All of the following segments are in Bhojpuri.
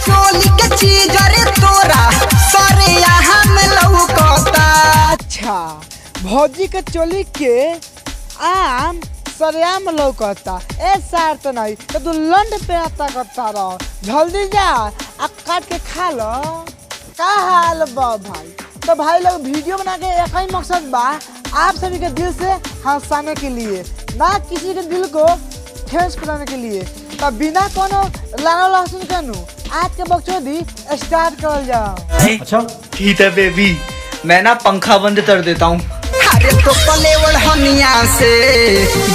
चोली के चीज रे तोरा सरे हम लौकता। अच्छा भौजी के चोली के आम सरेआम लौकता। ए सार तो नहीं तो तू लंड पे आता करता रहो, जल्दी जा आ काट के खा लो। का हाल बा भाई? तो भाई लोग वीडियो बना के एक ही मकसद बा, आप सभी के दिल से हंसाने के लिए, ना किसी के दिल को ठेस पहुंचाने के लिए। तो बिना कोनो लाना लहसुन कनु आज के बकचोदी स्टार्ट कर जाओ। अच्छा ठीक है बेबी, मैं ना पंखा बंद कर देता हूँ। अरे तो पलेवल हनिया से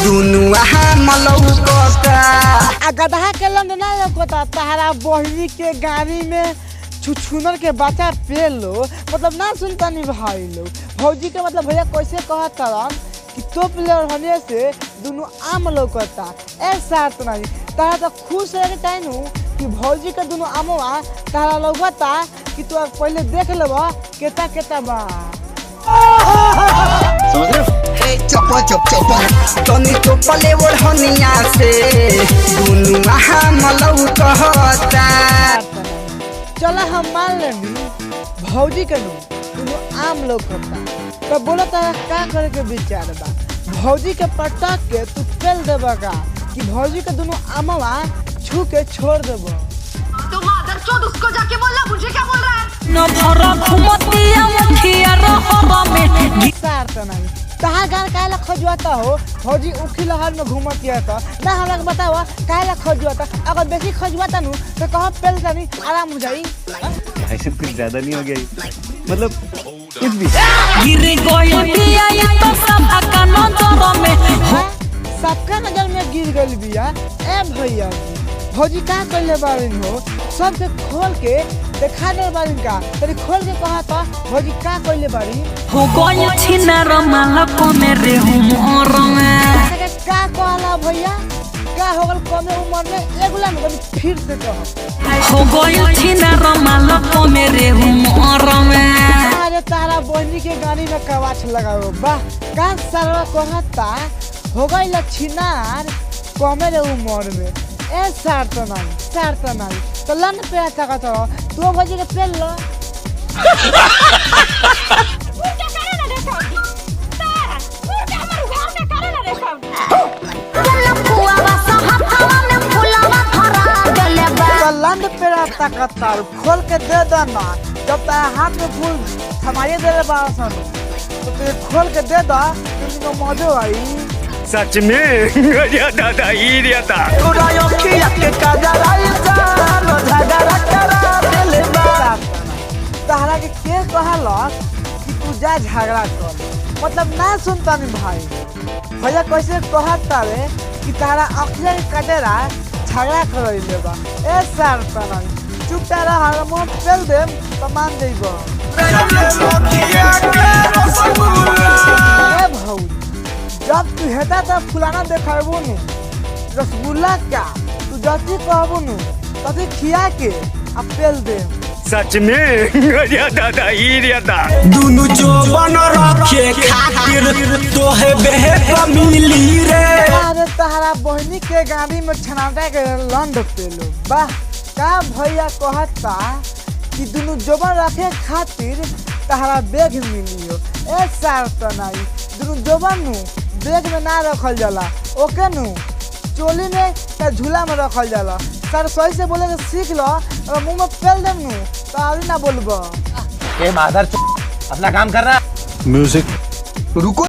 दुनु हम लौकता। आ गधा के लंड ना लौकता, तारा बहिनी के गाड़ी में छुछुनर के बच्चा पे लो, मतलब ना सुनता नहीं भाई लोग। भौजी के मतलब भैया कैसे कहता रन कि तो प्लेयर होने से दोनों आम लौकता। ऐसा तो नहीं तारा तो खुश रहे के टाइम कि भौजी के दोनों आमवा तारा लौकता कि तू पहले देख लेबा केता केता बा। समझ रहे हो? चप तनी तो पलेवल हनिया से दुनु हम लौकता। चला हम मान लेंगे भौजी के दोनों आम लौकता, तो बोलो तारा का करे के विचार बा? भौजी के पटक के तू फेल देबा का कि भौजी के दोनों आमवा छू के छोड़ देबो? तो मादरचोद उसको जाके बोलना, मुझे क्या बोल रहा है? न भरा घुमतिया मुखिया रहबा में सार तो नहीं कहा गान काला खजुआता हो, भौजी उखी लहर में घूमतिया तो ना हमरा के बतावा काला खजुआता। अगर बेसी खजुआता नु तो कहो पेल जानी आराम हो जाई। ऐसे कुछ ज्यादा नहीं हो गया, मतलब कुछ भी। गिर गई बिया या तो सब का नजर में हाँ, सबका नजर में गिर गई बिया। ए भैया भौजी का कइले बारिन हो, सबके खोल के देखा दे बारिन का, तरी खोल के कहा था भौजी का कइले बारिन हो गई छिना रमाला को मेरे उमर में। का कहला भैया? का हो गल कमे उम्र में एगुला न फिर से कह। हो गई छिना रमाला को मेरे उमर में। अरे तारा बहनी के गाड़ी में कवाच लगाओ वाह। का सरवा कहता हो गई लछिनार कमे रे उम्र में। ए सार तो नहीं तो लन पे आता का तो तू भौजी के पेल लो। लंड पे रहता कतार खोल के दे देना, जब तक हाथ में फूल थमाइए दे बासन तो तेरे खोल के दे दा, तुमको मौजो आई। सच में गया दादा ही रिया था। तहरा के कहलक कि तू जा झगड़ा कर, मतलब ना सुनता नहीं भाई। भैया कैसे कहता रे कि तारा अखिया के कटेरा झगड़ा कर लेबा। ए सार तना चुपटा रह, मुंह पेल दे तो मान देबो। ए भौजी जब तू हेता तो फुलाना देखाबो नु रसगुल्ला का, तू जति कहबो नु तति खिया के आ पेल दे। सच में गया दादा ही रिया था। दुनु जो बन रखे खातिर तोहे बेहे मिली रे। अरे तहरा बहनी के गाड़ी में छनाटा के लंड पेलो वाह। का भैया कहता कि दुनु जोबन रखे खातिर तहरा बैग मिलियो। ए सार तो नहीं दुनु जोबन नु बैग में ना रखल जाला, ओके नु चोली में या झूला में रखल जाला। सर सही से बोले के सीख लो, और मुंह में पेल देम नु तो आवी ना बोलबो। ये मादर अपना काम कर रहा। म्यूजिक रुको